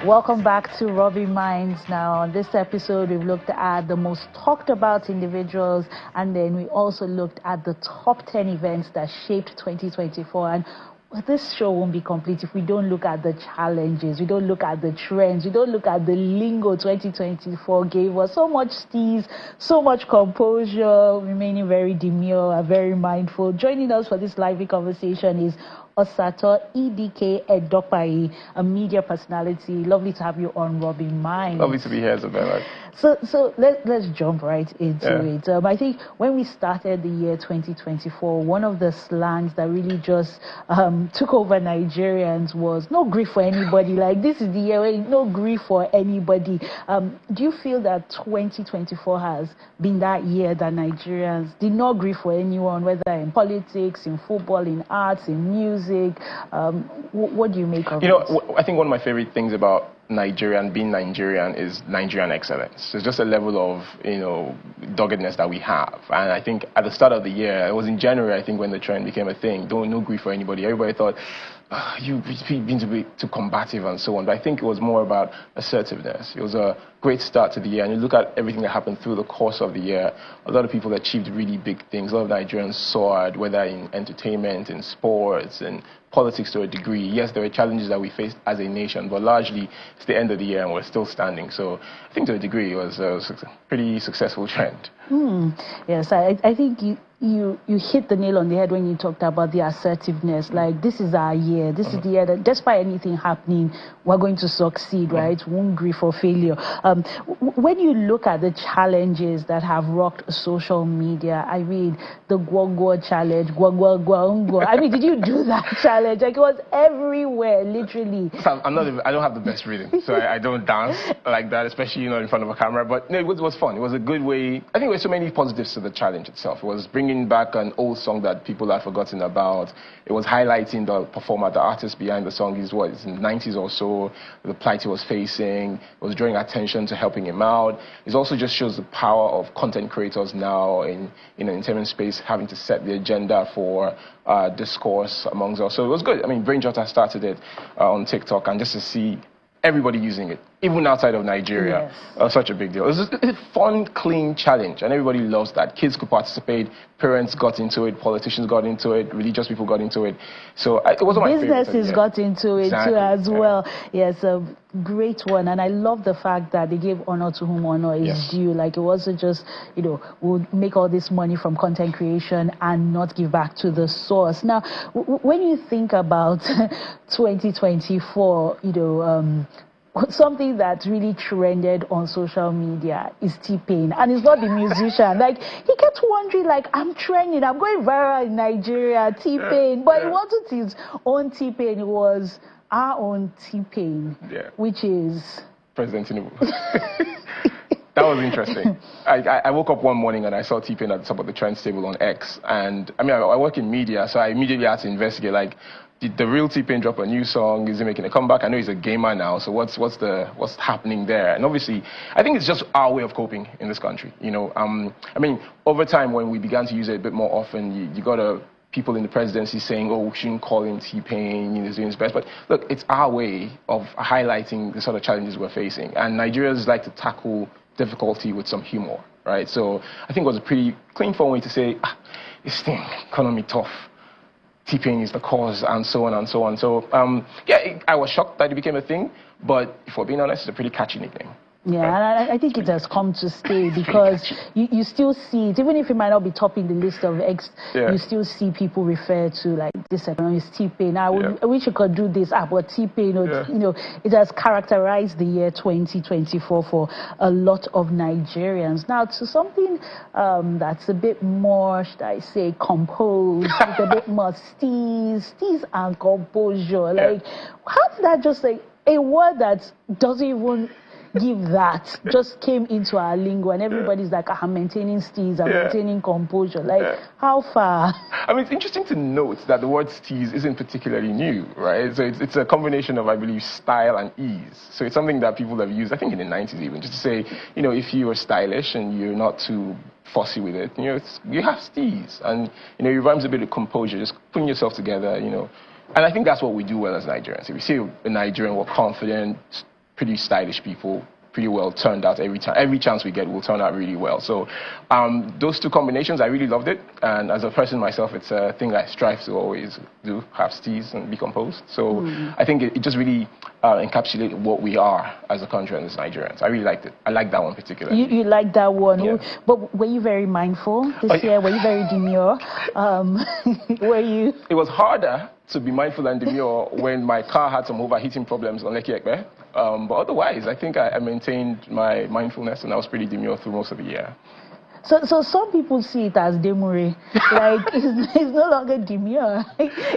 Welcome back to Rubbin'minds. Now, on this episode, we've looked at the most talked about individuals, and then we also looked at the top 10 events that shaped 2024. And this show won't be complete if we don't look at the challenges, we don't look at the trends, we don't look at the lingo 2024 gave us. So much steeze, so much composure, remaining very demure and very mindful. Joining us for this lively conversation is Osato EDK Edopai, a media personality. Lovely to have you on Rubbin'minds. Lovely to be here, Isabella. So let's jump right into it. I think when we started the year 2024, one of the slangs that really just took over Nigerians was no grief for anybody. Like, this is the year where no grief for anybody. Do you feel that 2024 has been that year that Nigerians did not grieve for anyone, whether in politics, in football, in arts, in music? What do you make of it? I think one of my favorite things about being Nigerian is Nigerian excellence. It's just a level of, doggedness that we have. And I think at the start of the year, it was in January, I think, when the trend became a thing. No grief for anybody. Everybody thought, you've been too combative and so on. But I think it was more about assertiveness. It was a great start to the year. And you look at everything that happened through the course of the year, a lot of people achieved really big things. A lot of Nigerians soared, whether in entertainment, in sports, and politics to a degree. Yes, there were challenges that we faced as a nation, but largely it's the end of the year and we're still standing. So I think to a degree it was a pretty successful trend. Yes, I think you hit the nail on the head when you talked about the assertiveness. Like, this is our year. This is the year that despite anything happening, we're going to succeed, right? Won't grieve for failure. When you look at the challenges that have rocked social media, I mean, the Gwagwa challenge, Gwagwa. I mean, did you do that challenge? Like, it was everywhere, literally. I don't have the best rhythm, so I don't dance like that, especially, in front of a camera. But no, it was fun. It was a good way. I think there were so many positives to the challenge itself. It was bringing back an old song that people had forgotten about. It was highlighting the performer, the artist behind the song. It's in the 90s or so, the plight he was facing. It was drawing attention to helping him out. It also just shows the power of content creators now in an entertainment space, having to set the agenda for discourse amongst us. So it was good. I mean, Brain Jotter started it on TikTok, and just to see everybody using it, even outside of Nigeria, such a big deal. It was a fun, clean challenge, and everybody loves that. Kids could participate, parents got into it, politicians got into it, religious people got into it. So it wasn't my favorite. Businesses got into it too as well. Yes, a great one, and I love the fact that they gave honor to whom honor is due. Like, it wasn't just, we'll make all this money from content creation and not give back to the source. Now, when you think about 2024, something that really trended on social media is T-Pain, and it's not the musician. Like, he kept wondering, like, I'm trending, I'm going viral in Nigeria, T-Pain, but it wasn't his own T-Pain, it was our own T-Pain, which is President Tinubu. That was interesting. I woke up one morning and I saw T-Pain at the top of the trends table on X, and I mean, I work in media, so I immediately had to investigate, like, did the real T-Pain drop a new song? Is he making a comeback? I know he's a gamer now, so what's happening there? And obviously, I think it's just our way of coping in this country. I mean, over time, when we began to use it a bit more often, you got people in the presidency saying, "Oh, we shouldn't call him T-Pain, he's doing his best." But look, it's our way of highlighting the sort of challenges we're facing, and Nigerians like to tackle difficulty with some humor, right? So I think it was a pretty clean, fun way to say, this thing, economy tough. T-Pain is the cause, and so on and so on. So, I was shocked that it became a thing, but if we're being honest, it's a pretty catchy nickname. Yeah, and I think it has come to stay because you still see it, even if it might not be topping the list of X, you still see people refer to, like, this economy is T-Pain. I wish you could do this, but T-Pain, it has characterized the year 2024 for a lot of Nigerians. Now, to something that's a bit more, should I say, composed, with a bit more steeze and composure. Like, how did that just, like, a word that doesn't even give that just came into our lingo, and everybody's like, I'm maintaining steeze, I'm maintaining composure. Like, how far? I mean, it's interesting to note that the word steeze isn't particularly new, right? So it's a combination of, I believe, style and ease. So it's something that people have used, I think in the 90s even, just to say, if you are stylish and you're not too fussy with it, you have steeze. And, it rhymes a bit of composure, just putting yourself together, And I think that's what we do well as Nigerians. If we see a Nigerian, we're confident, pretty stylish people, pretty well turned out every time. Every chance we get will turn out really well. So those two combinations, I really loved it. And as a person myself, it's a thing I strive to always do, have steez and be composed. So I think it just really encapsulated what we are as a country and as Nigerians. I really liked it. I like that one particularly. You like that one? Yeah. But were you very mindful this year? Were you very demure? Were you? It was harder to be mindful and demure when my car had some overheating problems on Lekki Ekpe. But otherwise, I think I maintained my mindfulness, and I was pretty demure through most of the year. So some people see it as demure, like it's no longer demure.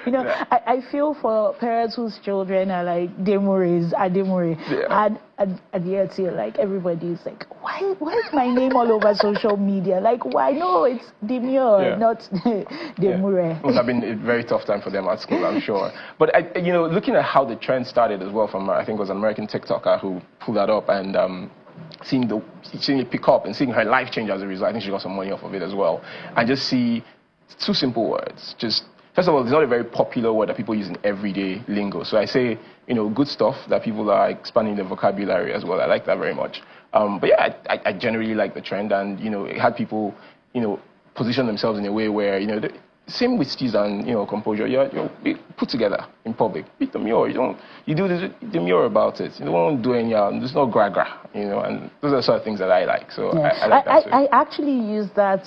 You know, yeah. I feel for parents whose children are like demures, yeah. and yet like everybody's like, why is my name all over social media? Like, why? No, it's demure, yeah. not demure. Yeah. It must have been a very tough time for them at school, I'm sure. But you know, looking at how the trend started as well, from I think it was an American TikToker who pulled that up, and seeing it pick up and seeing her life change as a result. I think she got some money off of it as well. And just see two simple words. Just, first of all, it's not a very popular word that people use in everyday lingo. So I say, you know, good stuff that people are expanding their vocabulary as well. I like that very much. But yeah, I generally like the trend, and, you know, it had people, you know, position themselves in a way where, you know, same with steez and, you know, composure. You're put together in public. Be demure. You do this demure about it. You don't do any. There's no gra, you know. And those are the sort of things that I like. So yeah. I like that too. I actually use that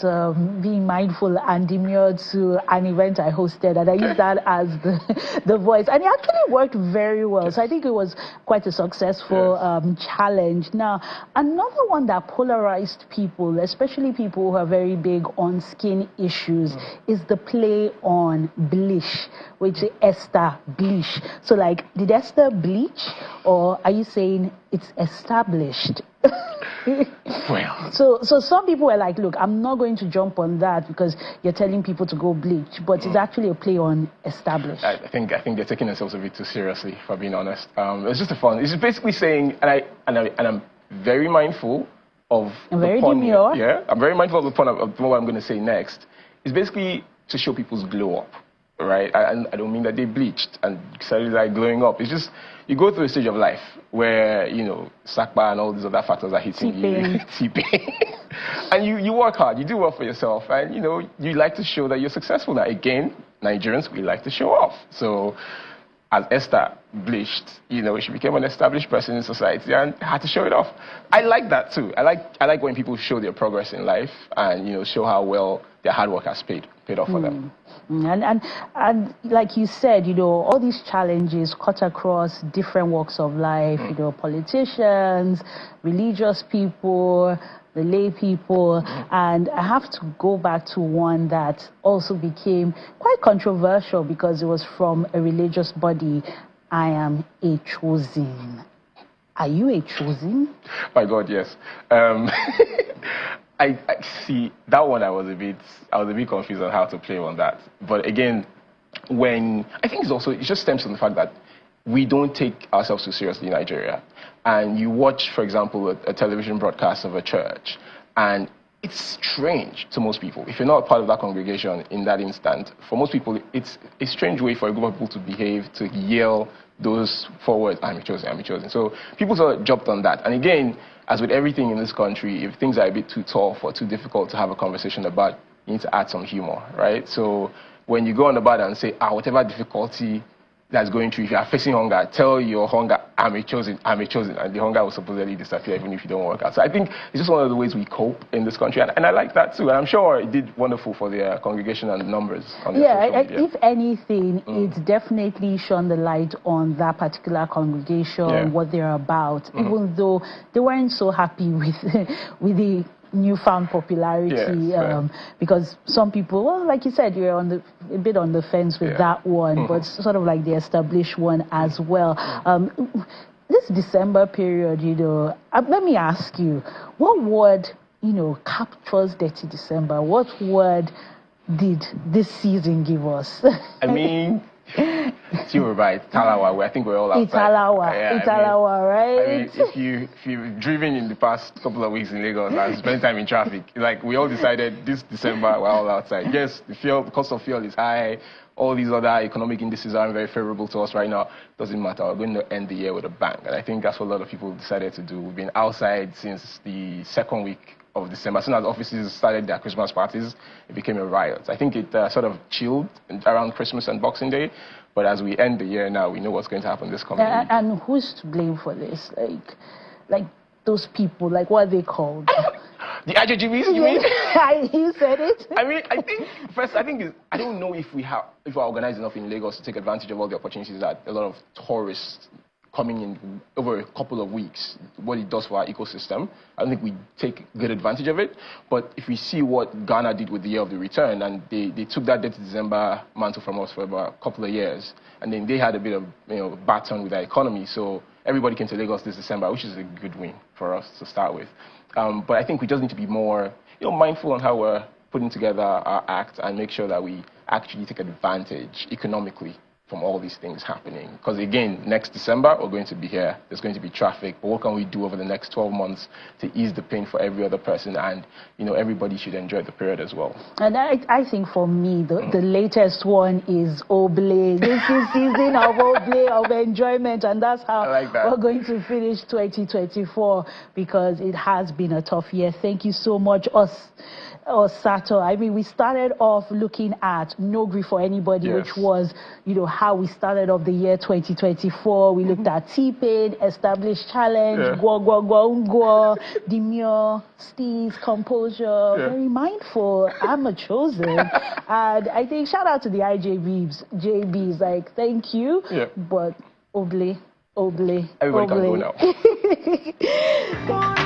being mindful and demure to an event I hosted, and I used that as the voice, and it actually worked very well. Yes. So I think it was quite a successful challenge. Now, another one that polarized people, especially people who are very big on skin issues, is the play on bleach, which is Esther bleach. So like, did Esther bleach, or are you saying it's established? Well, so some people were like, look, I'm not going to jump on that because you're telling people to go bleach, but it's actually a play on established. I think they're taking themselves a bit too seriously, for being honest. It's just a fun. It's just basically saying, and I'm very mindful of the pun. Yeah, I'm very mindful of the pun of what I'm going to say next. It's basically to show people's glow up, right? And I don't mean that they bleached and started like glowing up. It's just, you go through a stage of life where, you know, Sakpa and all these other factors are hitting you. T-pain. And you work hard, you do well for yourself, and, you know, you like to show that you're successful. Now, again, Nigerians, we like to show off. So, as Esther bleached, you know, she became an established person in society and had to show it off. I like that too. I like when people show their progress in life and, you know, show how well their hard work has paid off for them. And like you said, you know, all these challenges cut across different walks of life, you know, politicians, religious people, the lay people, and I have to go back to one that also became quite controversial because it was from a religious body. I am a chosen. Are you a chosen? My God, yes. I see that one. I was a bit confused on how to play on that. But again, I think it just stems from the fact that we don't take ourselves too seriously in Nigeria. And you watch, for example, a television broadcast of a church, and it's strange to most people. If you're not part of that congregation in that instant, for most people, it's a strange way for a group of people to behave, to yell those 4 words, I'm chosen, I'm chosen. So people sort of jumped on that. And again, as with everything in this country, if things are a bit too tough or too difficult to have a conversation about, you need to add some humor, right? So when you go on the bar and say, whatever difficulty that's going through, if you are facing hunger, tell your hunger, I'm a chosen, and the hunger will supposedly disappear even if you don't work out. So I think it's just one of the ways we cope in this country, and I like that too. And I'm sure it did wonderful for their congregation and numbers on their social media. If anything, it definitely shone the light on that particular congregation, what they're about, even though they weren't so happy with the newfound popularity, because some people, well, like you said, you're a bit on the fence with that one, but sort of like the established one as well. This December period, you know, let me ask you, what word, you know, captures Dirty December? What word did this season give us? I mean, You were right. Talawa. I think we're all outside. It's Alawa. Yeah, it's Alawa, right? I mean, if you've driven in the past couple of weeks in Lagos and spent time in traffic, like we all decided this December we're all outside. Yes, the cost of fuel is high. All these other economic indices aren't very favorable to us right now. Doesn't matter. We're going to end the year with a bang. And I think that's what a lot of people decided to do. We've been outside since the second week of December. As soon as offices started their Christmas parties, it became a riot. I think it sort of chilled around Christmas and Boxing Day. But as we end the year now, we know what's going to happen this coming week. And who's to blame for this? Like those people, like what are they called? The IJGBs, you mean? You said it. I mean, I don't know if we're organized enough in Lagos to take advantage of all the opportunities that a lot of tourists coming in over a couple of weeks, what it does for our ecosystem. I don't think we take good advantage of it. But if we see what Ghana did with the year of the return, and they took that day to December mantle from us for about a couple of years, and then they had a bit of baton with our economy. So everybody came to Lagos this December, which is a good win for us to start with. But I think we just need to be more mindful on how we're putting together our act and make sure that we actually take advantage economically from all these things happening. Because again, next December, we're going to be here. There's going to be traffic. But what can we do over the next 12 months to ease the pain for every other person? And, everybody should enjoy the period as well. And I think for me, the latest one is Oble. This is season of Oble, of enjoyment. And that's how we're going to finish 2024, because it has been a tough year. Thank you so much, Sato. I mean, we started off looking at No Grief for Anybody, which was, how we started off the year 2024. We looked at T-Pain, Established Challenge, Gwa, Demure, Steve's Composure, Very Mindful, I'm a Chosen. And I think shout out to the JBs, like, thank you. But Oble. Everybody can go now.